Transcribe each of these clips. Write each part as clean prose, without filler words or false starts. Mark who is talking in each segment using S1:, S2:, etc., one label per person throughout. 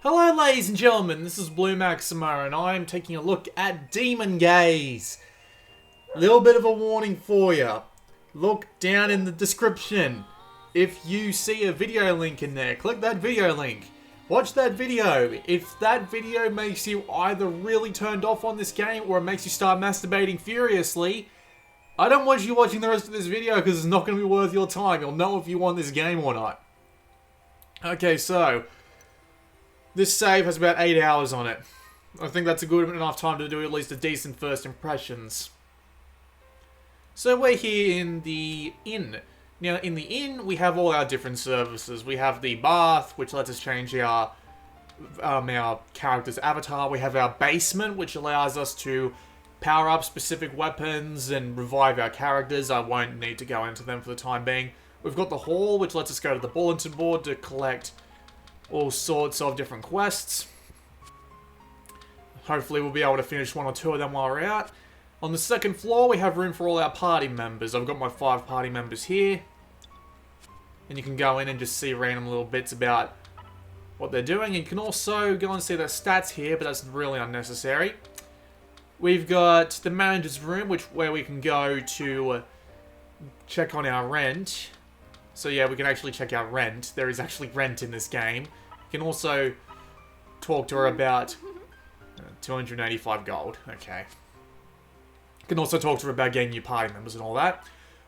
S1: Hello ladies and gentlemen, this is Blue Maxima and I'm taking a look at Demon Gaze. Little bit of a warning for you. Look down in the description. If you see a video link in there, click that video link. Watch that video. If that video makes you either really turned off on this game or it makes you start masturbating furiously, I don't want you watching the rest of this video because it's not going to be worth your time. You'll know if you want this game or not. Okay, so this save has about 8 hours on it. I think that's a good enough time to do at least a decent first impressions. So we're here in the inn. Now in the inn we have all our different services. We have the bath, which lets us change our character's avatar. We have our basement, which allows us to power up specific weapons and revive our characters. I won't need to go into them for the time being. We've got the hall, which lets us go to the bulletin board to collect all sorts of different quests. Hopefully we'll be able to finish one or two of them while we're out. On the second floor we have room for all our party members. I've got my 5 party members here. And you can go in and just see random little bits about what they're doing. You can also go and see their stats here, but that's really unnecessary. We've got the manager's room, where we can go to check on our rent. So yeah, we can actually check our rent. There is actually rent in this game. You can also talk to her about 285 gold. Okay. You can also talk to her about getting new party members and all that.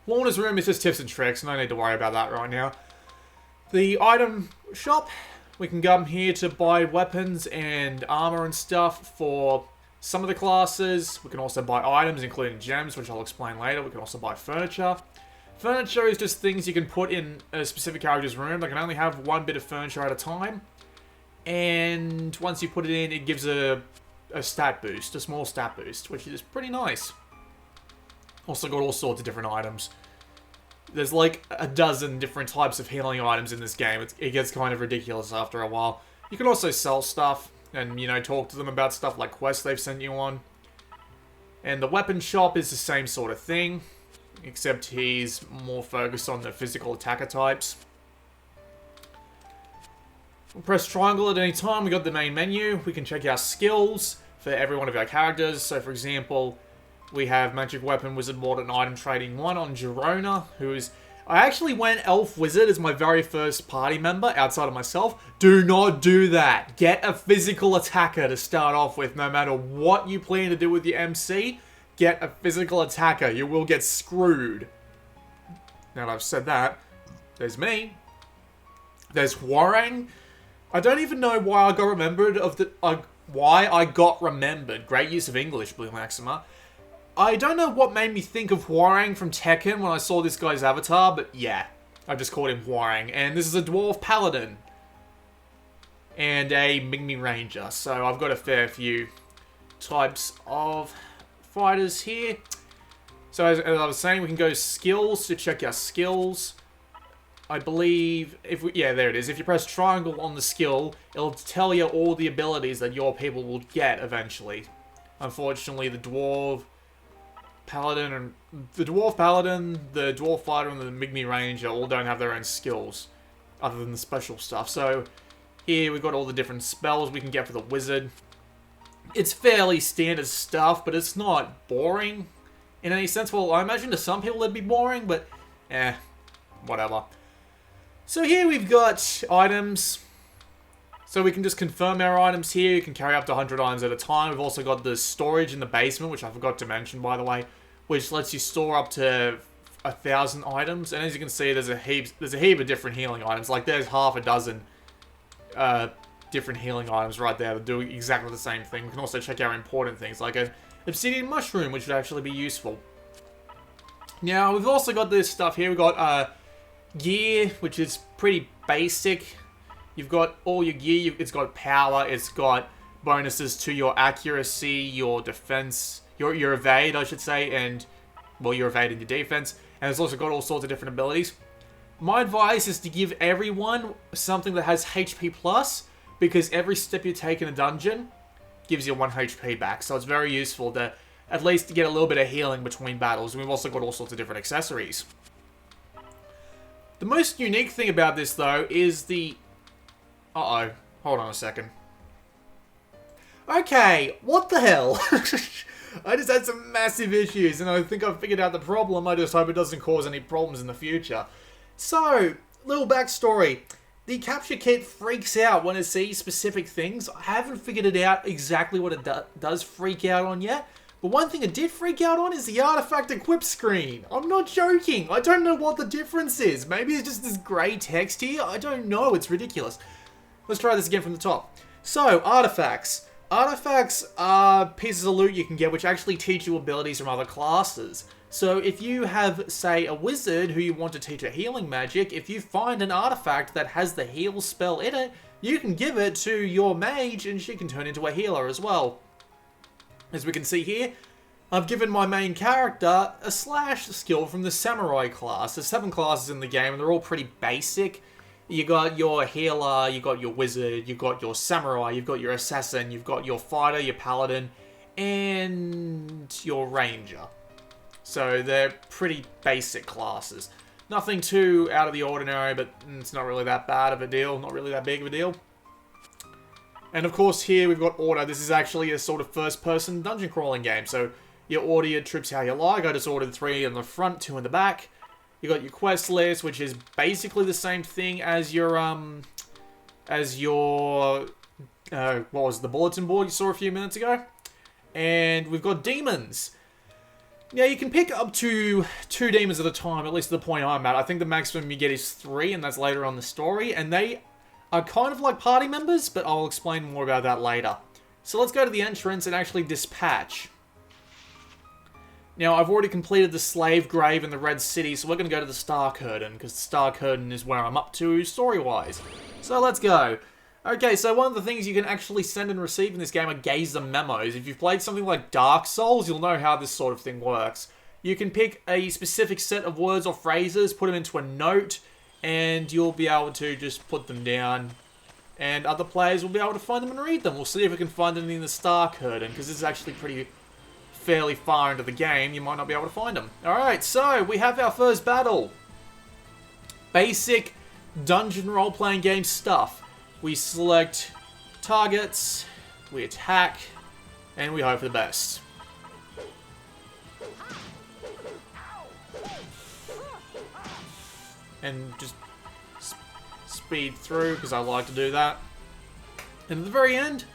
S1: Lorna's room is just tips and tricks. No need to worry about that right now. The item shop. We can come here to buy weapons and armor and stuff for some of the classes. We can also buy items, including gems, which I'll explain later. We can also buy furniture. Furniture is just things you can put in a specific character's room. They can only have one bit of furniture at a time. And once you put it in, it gives a stat boost, a small stat boost, which is pretty nice. Also got all sorts of different items. There's like a dozen different types of healing items in this game. It gets kind of ridiculous after a while. You can also sell stuff and, you know, talk to them about stuff like quests they've sent you on. And the weapon shop is the same sort of thing, except he's more focused on the physical attacker types. We'll press triangle at any time. We got the main menu. We can check our skills for every one of our characters. So for example, we have Magic Weapon, Wizard, Warden, Item Trading 1 on Girona, who is... I actually went Elf Wizard as my very first party member outside of myself. Do not do that. Get a physical attacker to start off with, no matter what you plan to do with your MC. Get a physical attacker. You will get screwed. Now that I've said that, there's me. There's Hwoarang. I don't even know why I got remembered why I got remembered. Great use of English, Blue Maxima. I don't know what made me think of Hwoarang from Tekken when I saw this guy's avatar, but yeah, I just called him Hwoarang. And this is a Dwarf Paladin. And a Migmi Ranger. So I've got a fair few types of fighters here. So as I was saying, we can go skills to check our skills. I believe, yeah, there it is. If you press triangle on the skill, it'll tell you all the abilities that your people will get eventually. Unfortunately, the Dwarf Paladin, the Dwarf Fighter, and the Migmi Ranger all don't have their own skills, other than the special stuff. So here we've got all the different spells we can get for the Wizard. It's fairly standard stuff, but it's not boring in any sense. Well, I imagine to some people it'd be boring, but whatever. So here we've got items. So we can just confirm our items here. You can carry up to 100 items at a time. We've also got the storage in the basement, which I forgot to mention, by the way, which lets you store up to 1,000 items. And as you can see, there's a heap of different healing items. Like there's half a dozen different healing items right there that do exactly the same thing. We can also check our important things, like an obsidian mushroom, which would actually be useful. Now, we've also got this stuff here. We've got gear, which is pretty basic. You've got all your gear. It's got power. It's got bonuses to your accuracy, your defense, your evade, I should say, and, well, your evade and your defense. And it's also got all sorts of different abilities. My advice is to give everyone something that has HP plus, because every step you take in a dungeon gives you 1 HP back. So it's very useful to at least get a little bit of healing between battles. And we've also got all sorts of different accessories. The most unique thing about this, though, is the... Uh-oh. Hold on a second. Okay, what the hell? I just had some massive issues, and I think I've figured out the problem. I just hope it doesn't cause any problems in the future. So, little backstory. The capture kit freaks out when it sees specific things. I haven't figured it out exactly what it does freak out on yet. But one thing it did freak out on is the artifact equip screen. I'm not joking. I don't know what the difference is. Maybe it's just this grey text here. I don't know. It's ridiculous. Let's try this again from the top. So, artifacts. Artifacts are pieces of loot you can get which actually teach you abilities from other classes. So if you have, say, a wizard who you want to teach a healing magic, if you find an artifact that has the heal spell in it, you can give it to your mage and she can turn into a healer as well. As we can see here, I've given my main character a slash skill from the samurai class. There's 7 classes in the game and they're all pretty basic. You got your healer, you got your wizard, you got your samurai, you've got your assassin, you've got your fighter, your paladin, and your ranger. So they're pretty basic classes. Nothing too out of the ordinary, but it's not really that bad of a deal, not really that big of a deal. And of course here we've got order. This is actually a sort of first-person dungeon crawling game, so you order your troops how you like. I just ordered 3 in the front, 2 in the back. You got your quest list, which is basically the same thing as your, what was the bulletin board you saw a few minutes ago? And we've got demons. Now, you can pick up to 2 demons at a time, at least at the point I'm at. I think the maximum you get is 3, and that's later on the story. And they are kind of like party members, but I'll explain more about that later. So let's go to the entrance and actually dispatch. Now, I've already completed the Slave Grave in the Red City, so we're going to go to the Star Curtain, because the Star Curtain is where I'm up to story-wise. So let's go. Okay, so one of the things you can actually send and receive in this game are Gazer memos. If you've played something like Dark Souls, you'll know how this sort of thing works. You can pick a specific set of words or phrases, put them into a note, and you'll be able to just put them down. And other players will be able to find them and read them. We'll see if we can find anything in the Star Curtain, because this is actually fairly far into the game, you might not be able to find them. Alright, so we have our first battle. Basic dungeon role-playing game stuff. We select targets, we attack, and we hope for the best. And just speed through, because I like to do that. And at the very end,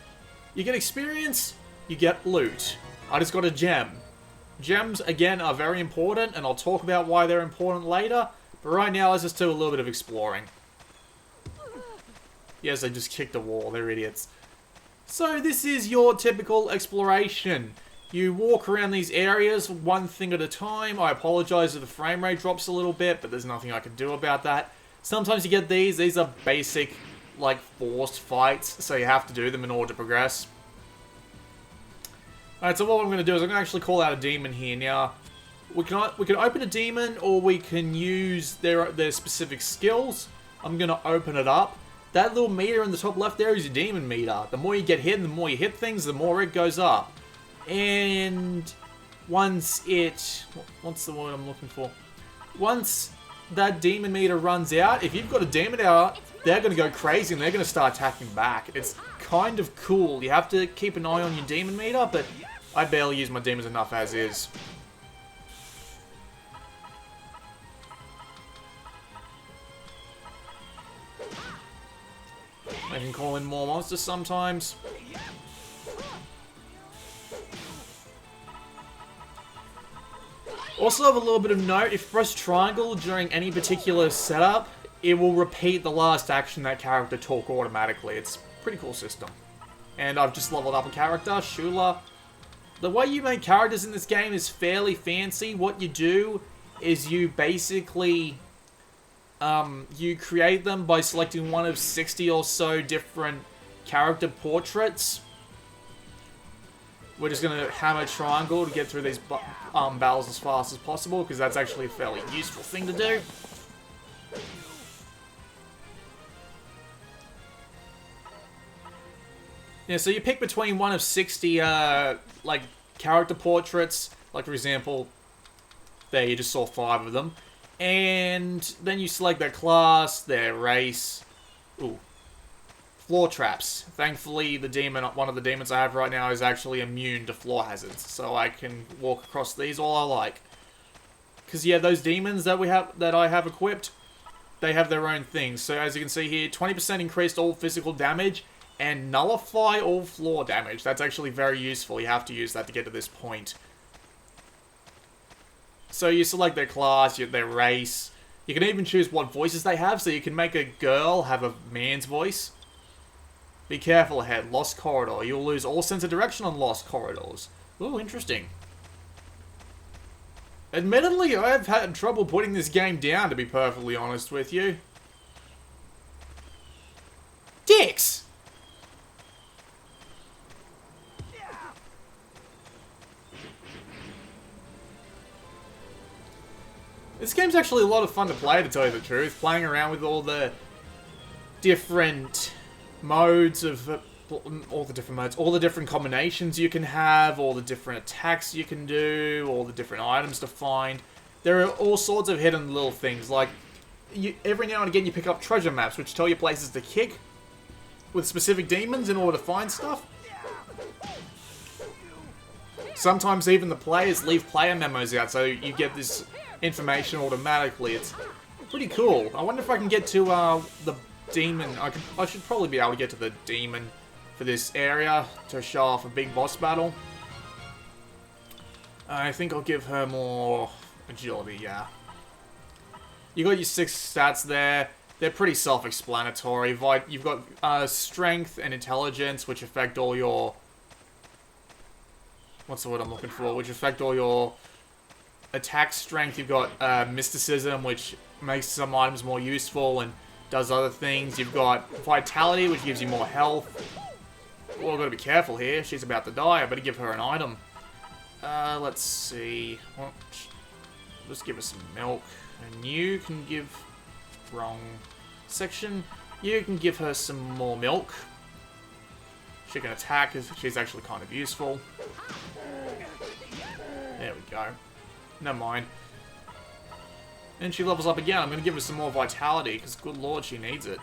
S1: you get experience, you get loot. I just got a gem. Gems, again, are very important, and I'll talk about why they're important later. But right now, let's just do a little bit of exploring. Yes, they just kicked a wall. They're idiots. So this is your typical exploration. You walk around these areas one thing at a time. I apologize if the frame rate drops a little bit, but there's nothing I can do about that. Sometimes you get these. These are basic, like, forced fights, so you have to do them in order to progress. Alright, so what I'm going to do is I'm going to actually call out a demon here. Now, we can open a demon, or we can use their specific skills. I'm going to open it up. That little meter in the top left there is your demon meter. The more you get hit and the more you hit things, the more it goes up. And once what's the word I'm looking for? Once that demon meter runs out, if you've got a demon out, they're going to go crazy and they're going to start attacking back. It's kind of cool. You have to keep an eye on your demon meter, but I barely use my demons enough as is. I can call in more monsters sometimes. Also have a little bit of note, if you press triangle during any particular setup, it will repeat the last action that character took automatically. It's a pretty cool system. And I've just leveled up a character, Shula. The way you make characters in this game is fairly fancy. What you do is you basically you create them by selecting one of 60 or so different character portraits. We're just going to hammer triangle to get through these battles as fast as possible, because that's actually a fairly useful thing to do. Yeah, so you pick between one of 60, like, character portraits. Like, for example, there you just saw 5 of them. And then you select their class, their race. Ooh. floor traps. Thankfully, the demon, one of the demons I have right now, is actually immune to floor hazards, so I can walk across these all I like. Because yeah, those demons that I have equipped, they have their own things. So as you can see here, 20% increased all physical damage and nullify all floor damage. That's actually very useful. You have to use that to get to this point. So you select their class, their race. You can even choose what voices they have, so you can make a girl have a man's voice. Be careful ahead, Lost Corridor. You'll lose all sense of direction on Lost Corridors. Ooh, interesting. Admittedly, I've had trouble putting this game down, to be perfectly honest with you. Dicks! This game's actually a lot of fun to play, to tell you the truth. Playing around with all the different modes of... all the different combinations you can have, all the different attacks you can do, all the different items to find. There are all sorts of hidden little things, like every now and again you pick up treasure maps which tell you places to kick with specific demons in order to find stuff. Sometimes even the players leave player memos out, so you get this information automatically. It's pretty cool. I wonder if I can get to the demon. I should probably be able to get to the demon for this area to show off a big boss battle. I think I'll give her more agility, yeah. You got your 6 stats there. They're pretty self-explanatory. You've got strength and intelligence, which affect all your... what's the word I'm looking for? Which affect all your attack strength. You've got mysticism, which makes some items more useful and does other things. You've got vitality, which gives you more health. Well, I've got to be careful here. She's about to die. I better give her an item. Let's see. Well, just give her some milk. And you can give... wrong section. You can give her some more milk. She can attack, because she's actually kind of useful. There we go. Never mind. And she levels up again. I'm going to give her some more vitality, because good lord, she needs it.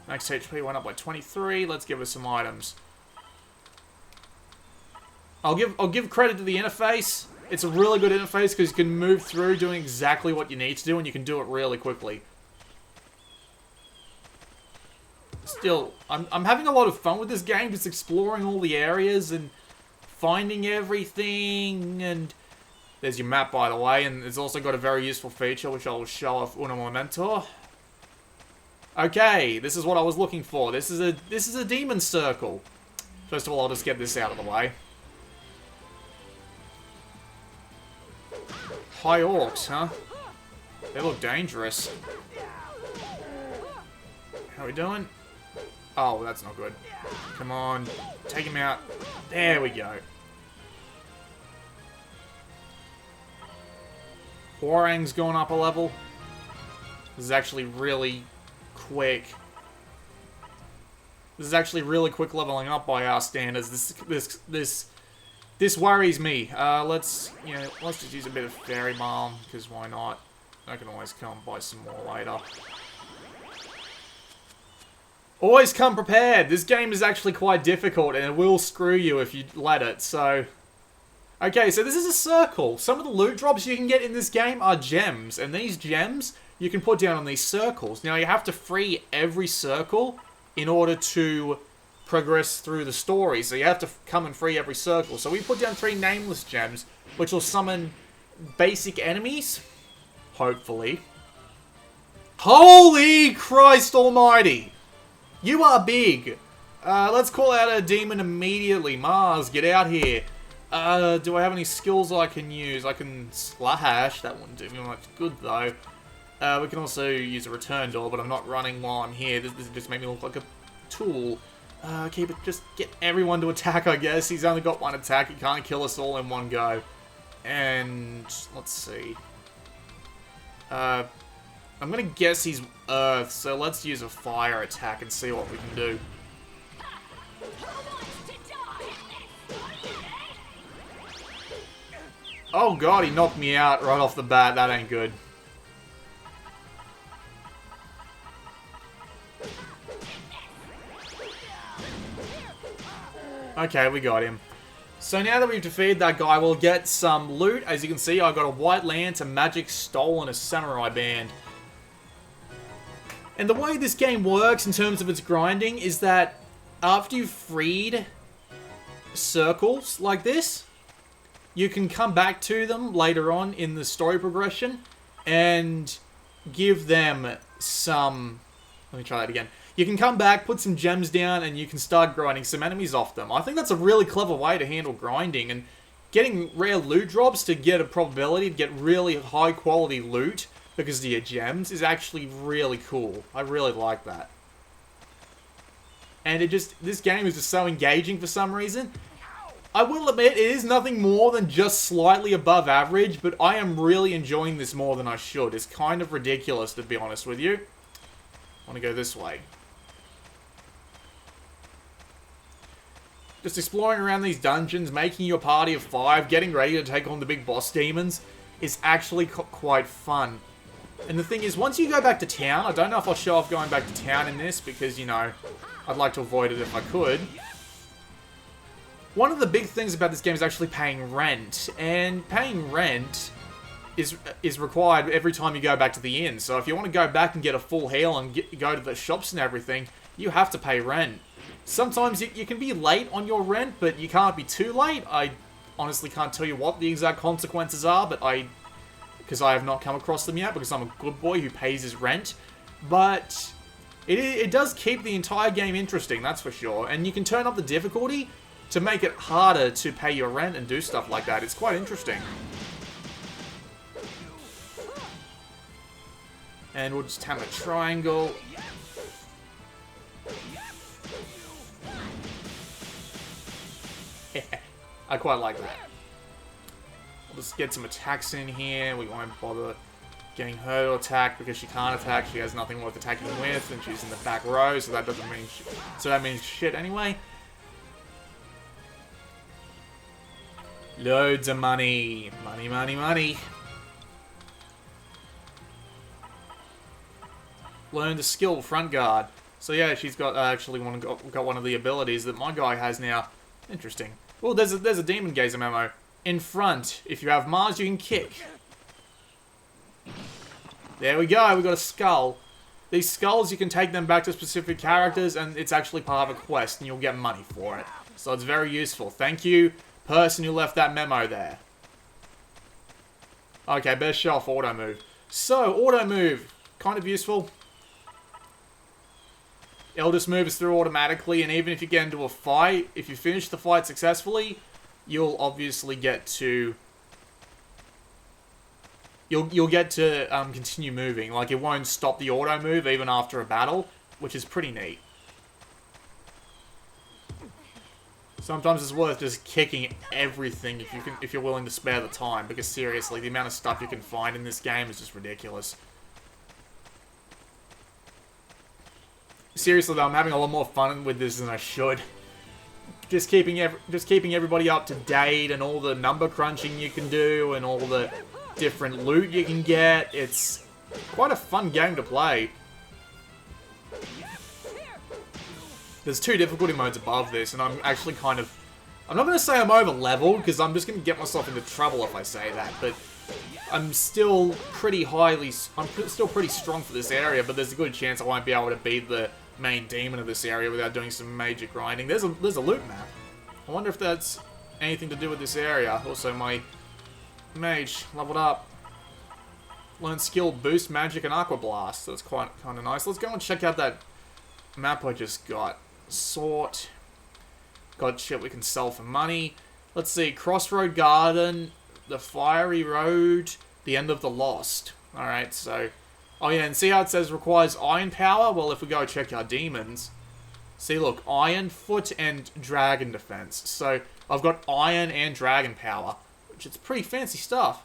S1: Max HP went up by 23. Let's give her some items. I'll give credit to the interface. It's a really good interface because you can move through doing exactly what you need to do, and you can do it really quickly. Still, I'm having a lot of fun with this game, just exploring all the areas and finding everything. And there's your map, by the way, and it's also got a very useful feature which I'll show off in a momento. Okay, this is what I was looking for. This is a demon circle. First of all, I'll just get this out of the way. High orcs, huh? They look dangerous. How are we doing? Oh, that's not good. Come on, take him out. There we go. Hwoarang's going up a level. This is actually really quick. This is actually really quick leveling up by our standards. This worries me. Let's just use a bit of Fairy Balm, because why not? I can always come buy some more later. Always come prepared. This game is actually quite difficult, and it will screw you if you let it, so... Okay, so this is a circle. Some of the loot drops you can get in this game are gems, and these gems you can put down on these circles. Now, you have to free every circle in order to progress through the story, so you have to come and free every circle. So we put down 3 nameless gems, which will summon basic enemies, hopefully. Holy Christ almighty! You are big! Let's call out a demon immediately. Mars, get out here. Do I have any skills I can use? I can slash. That wouldn't do me much good, though. We can also use a return door, but I'm not running while I'm here. This just made me look like a tool. Okay, but just get everyone to attack, I guess. He's only got 1 attack. He can't kill us all in one go. And let's see. I'm gonna guess he's Earth, so let's use a fire attack and see what we can do. Oh god, he knocked me out right off the bat. That ain't good. Okay, we got him. So now that we've defeated that guy, we'll get some loot. As you can see, I got a white lance, a magic stole, and a samurai band. And the way this game works in terms of its grinding is that after you've freed circles like this, you can come back to them later on in the story progression and give them some... Let me try that again. You can come back, put some gems down, and you can start grinding some enemies off them. I think that's a really clever way to handle grinding, and getting rare loot drops to get a probability to get really high quality loot because of your gems is actually really cool. I really like that. And this game is just so engaging for some reason. I will admit, it is nothing more than just slightly above average, but I am really enjoying this more than I should. It's kind of ridiculous, to be honest with you. I want to go this way. Just exploring around these dungeons, making your party of 5, getting ready to take on the big boss demons is actually quite fun. And the thing is, once you go back to town, I don't know if I'll show off going back to town in this because, you know, I'd like to avoid it if I could. One of the big things about this game is actually paying rent, and paying rent is required every time you go back to the inn. So if you want to go back and get a full heal and go to the shops and everything, you have to pay rent. Sometimes you can be late on your rent, but you can't be too late. I honestly can't tell you what the exact consequences are, but because I have not come across them yet, because I'm a good boy who pays his rent. But it does keep the entire game interesting, that's for sure. And you can turn up the difficulty to make it harder to pay your rent and do stuff like that. It's quite interesting. And we'll just hammer triangle. I quite like that. We'll just get some attacks in here. We won't bother getting her to attack because she can't attack. She has nothing worth attacking with, and she's in the back row, so that doesn't mean that means shit anyway. Loads of money. Money, money, money. Learn the skill front guard. So yeah, she's got got one of the abilities that my guy has now. Interesting. Well, there's a Demon Gazer memo. In front, if you have Mars, you can kick. There we go, we got a skull. These skulls, you can take them back to specific characters, and it's actually part of a quest, and you'll get money for it. So it's very useful. Thank you, person who left that memo there. Okay, best show off auto move. So, auto move, kind of useful. It'll just move us through automatically, and even if you get into a fight, if you finish the fight successfully, you'll obviously get to... You'll get to continue moving. Like, it won't stop the auto move even after a battle, which is pretty neat. Sometimes it's worth just kicking everything if you're willing to spare the time, because seriously, the amount of stuff you can find in this game is just ridiculous. Seriously though, I'm having a lot more fun with this than I should. Just keeping everybody up to date, and all the number crunching you can do, and all the different loot you can get. It's quite a fun game to play. There's 2 difficulty modes above this, and I'm actually kind of... I'm not going to say I'm over-leveled, because I'm just going to get myself into trouble if I say that, but I'm still pretty pretty strong for this area, but there's a good chance I won't be able to beat the main demon of this area without doing some major grinding. There's a loot map. I wonder if that's anything to do with this area. Also, my mage leveled up. Learn skill, boost, magic, and aqua blast. So it's kind of nice. Let's go and check out that map I just got. Sort. Got shit we can sell for money. Let's see. Crossroad Garden, the Fiery Road, the End of the Lost. Alright, so... Oh yeah, and see how it says requires iron power? Well, if we go check our demons... See, look, Iron Foot and Dragon Defense. So, I've got iron and dragon power, which is pretty fancy stuff.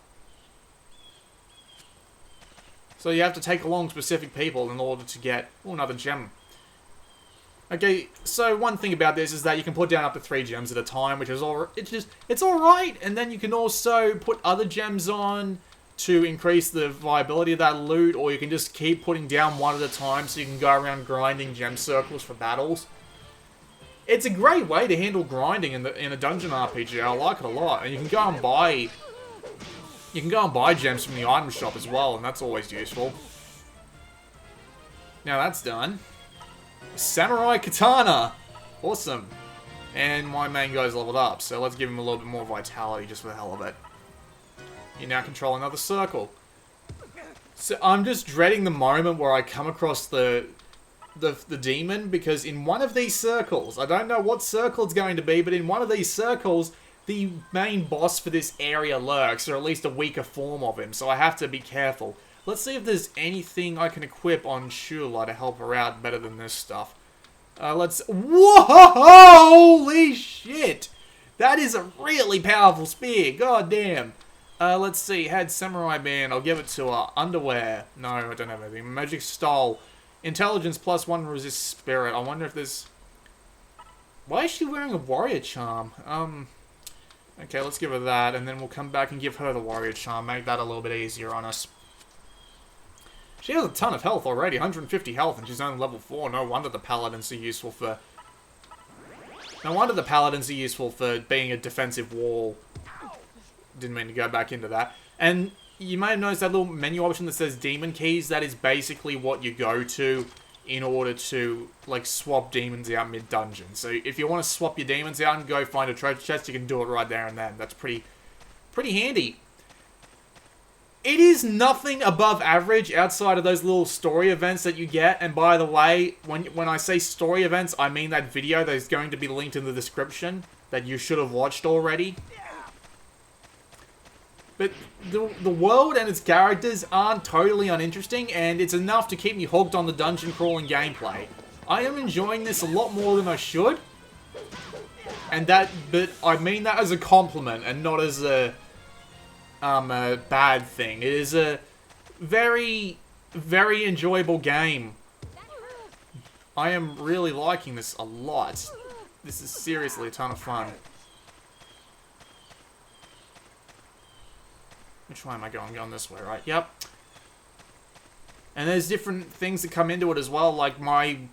S1: So you have to take along specific people in order to get another gem. Okay, so one thing about this is that you can put down up to 3 gems at a time, which is it's alright, and then you can also put other gems on to increase the viability of that loot, or you can just keep putting down one at a time so you can go around grinding gem circles for battles. It's a great way to handle grinding in a dungeon RPG. I like it a lot. And you can go and buy gems from the item shop as well, and that's always useful. Now that's done. Samurai Katana! Awesome. And my main guy's leveled up, so let's give him a little bit more vitality just for the hell of it. You now control another circle. So I'm just dreading the moment where I come across the demon, because in one of these circles, I don't know what circle it's going to be, but in one of these circles, the main boss for this area lurks, or at least a weaker form of him, so I have to be careful. Let's see if there's anything I can equip on Shula to help her out better than this stuff. Whoa! Holy shit! That is a really powerful spear, god damn. Let's see, had Samurai Band, I'll give it to her. Underwear, no, I don't have anything. Magic Stole. Intelligence +1 resist spirit. I wonder if there's... Why is she wearing a warrior charm? Okay, let's give her that, and then we'll come back and give her the warrior charm. Make that a little bit easier on us. She has a ton of health already, 150 health, and she's only level 4. No wonder the paladins are useful for... No wonder the paladins are useful for being a defensive wall. Didn't mean to go back into that. And you may have noticed that little menu option that says Demon Keys. That is basically what you go to in order to, like, swap demons out mid-dungeon. So if you want to swap your demons out and go find a treasure chest, you can do it right there and then. That's pretty handy. It is nothing above average outside of those little story events that you get. And by the way, when I say story events, I mean that video that is going to be linked in the description that you should have watched already. But the world and its characters aren't totally uninteresting, and it's enough to keep me hooked on the dungeon crawling gameplay. I am enjoying this a lot more than I should. But I mean that as a compliment and not as a bad thing. It is a very, very enjoyable game. I am really liking this a lot. This is seriously a ton of fun. Which way am I going? I'm going this way, right? Yep. And there's different things that come into it as well, like my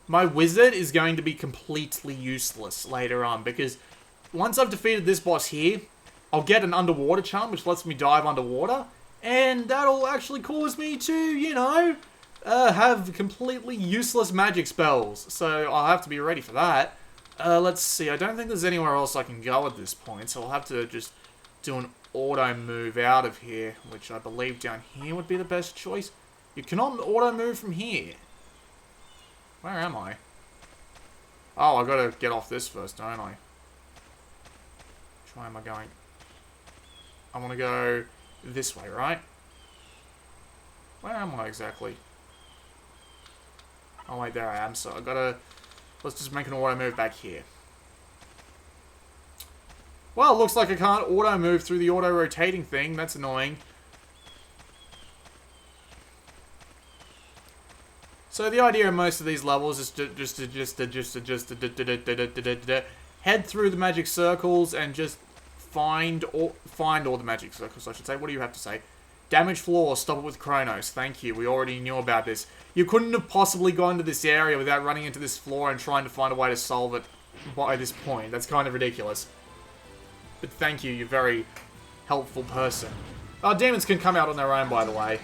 S1: wizard is going to be completely useless later on, because once I've defeated this boss here, I'll get an underwater charm, which lets me dive underwater, and that'll actually cause me to, you know, have completely useless magic spells. So I'll have to be ready for that. Let's see, I don't think there's anywhere else I can go at this point, so I'll have to just do an auto move out of here, which I believe down here would be the best choice. You cannot auto move from here. Where am I? Oh, I gotta get off this first, don't I? Which way am I going? I want to go this way, right? Where am I exactly? Oh wait, there I am. So I gotta... Let's just make an auto move back here. Well, it looks like I can't auto-move through the auto-rotating thing. That's annoying. So the idea of most of these levels is to head through the magic circles and just find all the magic circles, I should say. What do you have to say? Damage floor, stop it with Chronos. Thank you, we already knew about this. You couldn't have possibly gone to this area without running into this floor and trying to find a way to solve it by this point. That's kind of ridiculous. But thank you, you're a very helpful person. Oh, demons can come out on their own, by the way.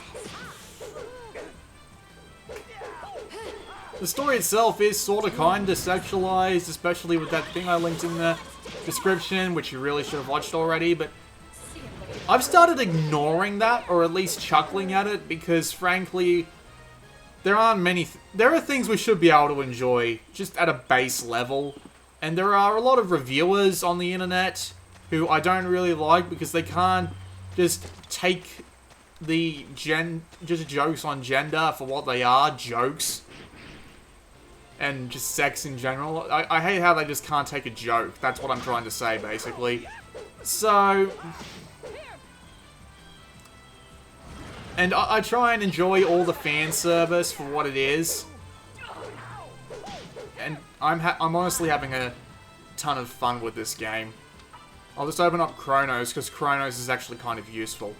S1: The story itself is sort of kind of sexualized, especially with that thing I linked in the description, which you really should have watched already, but I've started ignoring that, or at least chuckling at it, because frankly, there are things we should be able to enjoy, just at a base level, and there are a lot of reviewers on the internet who I don't really like, because they can't just take the just jokes on gender for what they are, jokes, and just sex in general. I hate how they just can't take a joke. That's what I'm trying to say, basically. So... And I try and enjoy all the fan service for what it is. And I'm honestly having a ton of fun with this game. I'll just open up Chronos, because Chronos is actually kind of useful.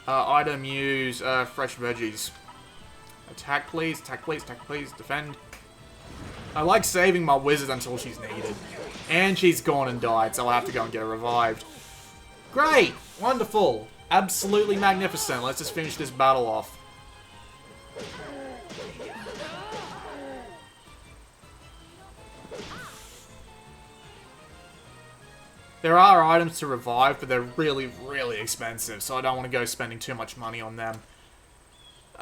S1: Item use, fresh veggies. Attack please, attack please, attack please, defend. I like saving my wizard until she's needed. And she's gone and died, so I'll have to go and get her revived. Great! Wonderful! Absolutely magnificent. Let's just finish this battle off. There are items to revive, but they're really, really expensive, so I don't want to go spending too much money on them.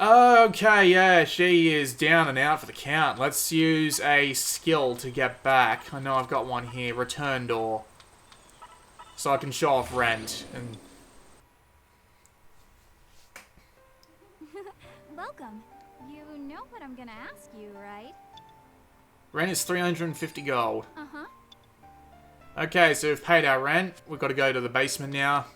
S1: Okay, yeah, she is down and out for the count. Let's use a skill to get back. I know I've got one here, Return Door. So I can show off rent. And
S2: welcome. You know what I'm gonna ask you, right?
S1: Rent is 350 gold.
S2: Uh-huh.
S1: Okay, so we've paid our rent. We've got to go to the basement now.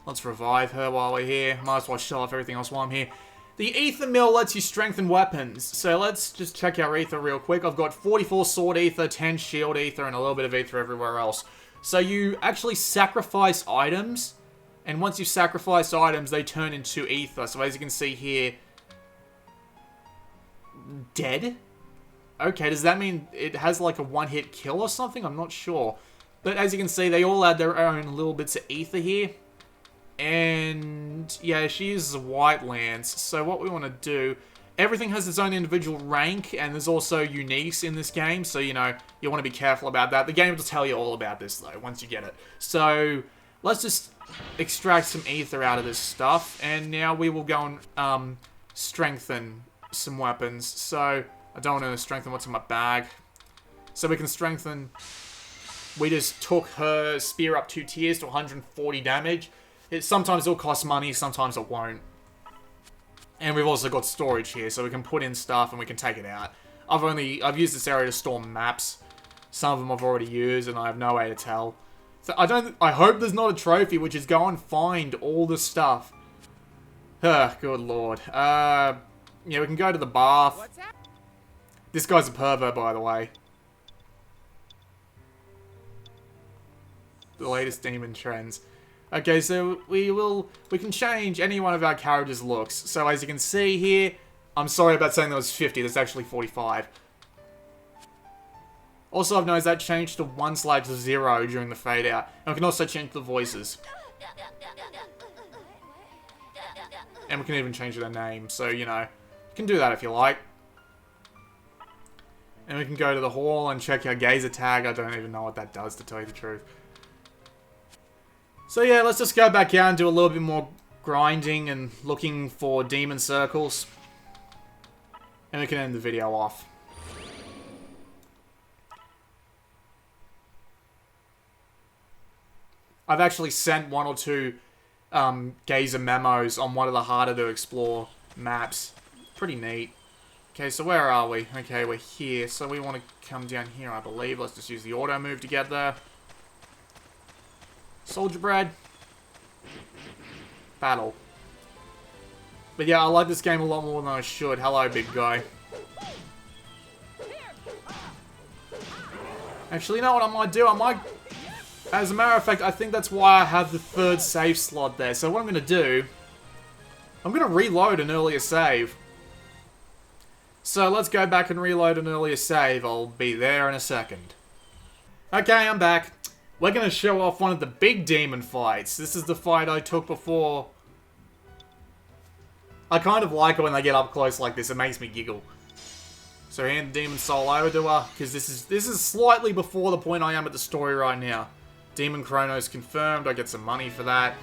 S1: Let's revive her while we're here. Might as well show off everything else while I'm here. The Ether Mill lets you strengthen weapons. So let's just check our Ether real quick. I've got 44 Sword Ether, 10 Shield Ether, and a little bit of Ether everywhere else. So you actually sacrifice items. And once you sacrifice items, they turn into Ether. So as you can see here... Dead? Okay, does that mean it has like a one-hit kill or something? I'm not sure. But as you can see, they all add their own little bits of Ether here. And yeah, she uses a White Lance. So what we want to do, everything has its own individual rank, and there's also uniques in this game. So, you know, you want to be careful about that. The game will tell you all about this, though, once you get it. So let's just extract some Ether out of this stuff. And now we will go and strengthen some weapons. So I don't want to strengthen what's in my bag. So we can strengthen... We just took her spear up 2 tiers to 140 damage. Sometimes it'll cost money, sometimes it won't. And we've also got storage here, so we can put in stuff and we can take it out. I've used this area to store maps. Some of them I've already used and I have no way to tell. So I hope there's not a trophy, which is go and find all the stuff. Good lord. Yeah, we can go to the bath. This guy's a pervert, by the way. The latest demon trends. Okay, so we can change any one of our characters' looks. So as you can see here, I'm sorry about saying that was 50, that's actually 45. Also, I've noticed that changed to 1/0 during the fade out. And we can also change the voices. And we can even change their name, so, you know, you can do that if you like. And we can go to the hall and check our gazer tag. I don't even know what that does, to tell you the truth. So yeah, let's just go back out and do a little bit more grinding and looking for demon circles. And we can end the video off. I've actually sent 1 or 2 gazer memos on one of the harder to explore maps. Pretty neat. Okay, so where are we? Okay, we're here. So we want to come down here, I believe. Let's just use the auto move to get there. Soldier Bread. Battle. But yeah, I like this game a lot more than I should. Hello, big guy. Actually, you know what I might do? As a matter of fact, I think that's why I have the 3rd save slot there. So what I'm going to do... I'm going to reload an earlier save. So let's go back and reload an earlier save. I'll be there in a second. Okay, I'm back. We're going to show off one of the big demon fights. This is the fight I took before. I kind of like it when they get up close like this. It makes me giggle. So hand the demon soul over to her, because this is slightly before the point I am at the story right now. Demon Chronos confirmed. I get some money for that.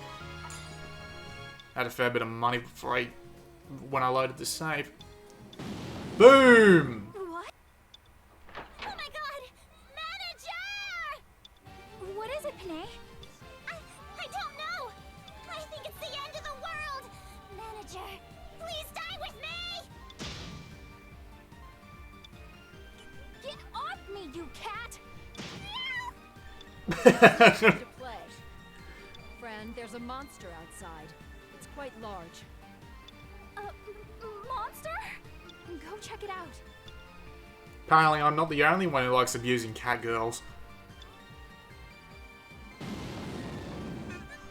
S1: Had a fair bit of money when I loaded this save. Boom!
S2: What? Oh my god! Manager! What is it, Panay? I don't know! I think it's the end of the world! Manager, please die with me! Get off me, you cat!
S3: To play. Friend, there's a monster outside. It's quite large.
S2: Monster? Go check it out.
S1: Apparently, I'm not the only one who likes abusing cat girls.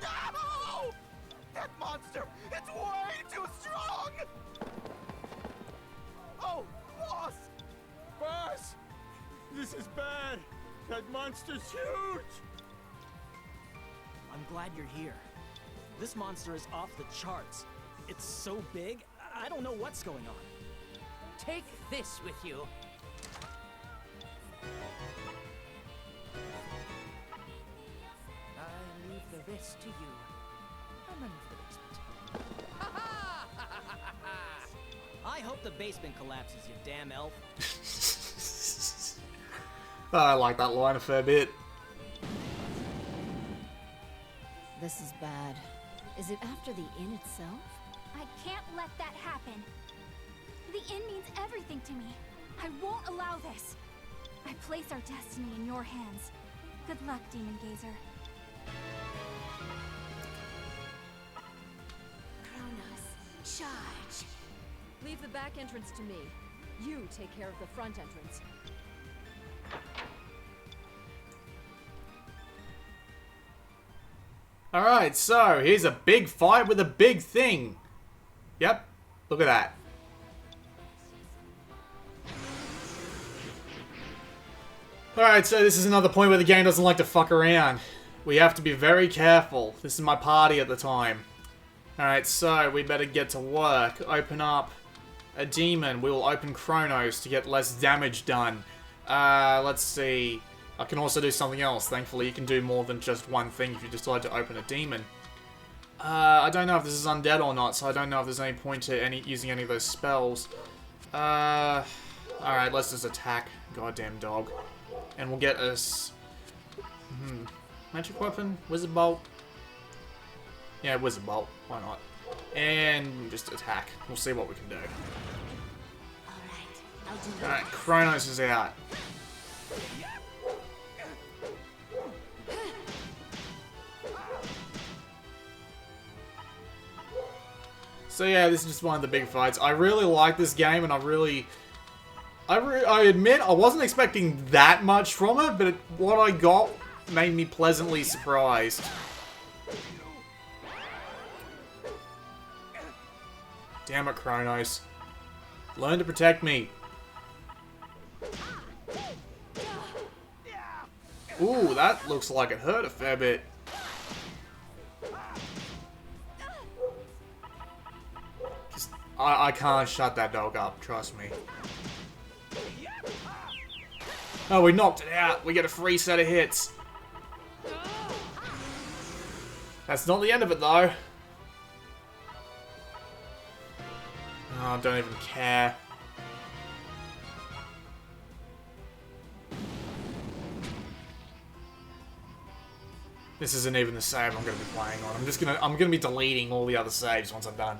S4: No! That monster! It's way too strong! Oh, boss! Boss! This is bad. That monster's huge.
S5: I'm glad you're here. This monster is off the charts. It's so big, I don't know what's going on.
S6: Take this with you. I leave the rest to you. I'm running for the basement.
S5: I hope the basement collapses, you damn elf.
S1: I like that line a fair bit.
S3: This is bad. Is it after the inn itself?
S2: I can't let that happen. The inn means everything to me. I won't allow this. I place our destiny in your hands. Good luck, Demon Gazer. Kronos, charge.
S3: Leave the back entrance to me. You take care of the front entrance.
S1: Alright, so here's a big fight with a big thing. Yep, look at that. Alright, so this is another point where the game doesn't like to fuck around. We have to be very careful. This is my party at the time. Alright, so we better get to work. Open up a demon. We will open Kronos to get less damage done. Let's see. I can also do something else. Thankfully, you can do more than just one thing if you decide to open a demon. I don't know if this is undead or not, so I don't know if there's any point to using any of those spells. Alright, let's just attack. Goddamn dog. And we'll get us... Magic weapon? Wizard bolt? Yeah, wizard bolt. Why not? And just attack. We'll see what we can do. Alright, Kronos is out. So yeah, this is just one of the big fights. I really like this game, and I admit I wasn't expecting that much from it, but what I got made me pleasantly surprised. Damn it, Kronos. Learn to protect me. Ooh, that looks like it hurt a fair bit. I can't shut that dog up, trust me. Oh, we knocked it out. We get a free set of hits. That's not the end of it, though. Oh, I don't even care. This isn't even the save I'm going to be playing on. I'm gonna be deleting all the other saves once I'm done.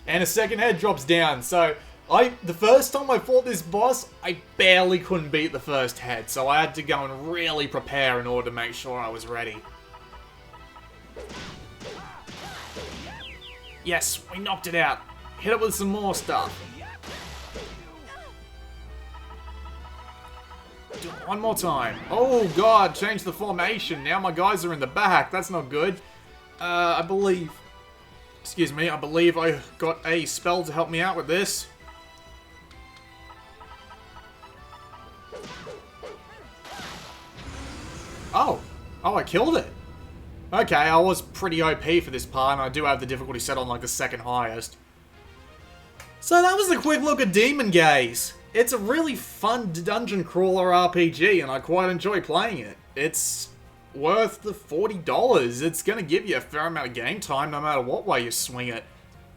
S1: And a second head drops down, so the first time I fought this boss, I barely couldn't beat the first head, so I had to go and really prepare in order to make sure I was ready. Yes, we knocked it out. Hit it with some more stuff. Do it one more time. Oh god, change the formation. Now my guys are in the back. That's not good. I believe I got a spell to help me out with this. Oh, I killed it. Okay, I was pretty OP for this part, and I do have the difficulty set on like the second highest. So that was a quick look at Demon Gaze. It's a really fun dungeon crawler RPG, and I quite enjoy playing it. It's worth the $40. It's going to give you a fair amount of game time no matter what way you swing it.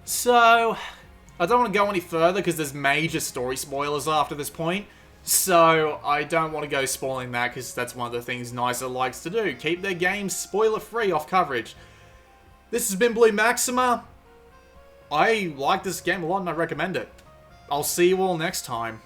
S1: So, I don't want to go any further because there's major story spoilers after this point. So, I don't want to go spoiling that because that's one of the things NiSA likes to do. Keep their games spoiler-free off coverage. This has been Blue Maxima. I like this game a lot and I recommend it. I'll see you all next time.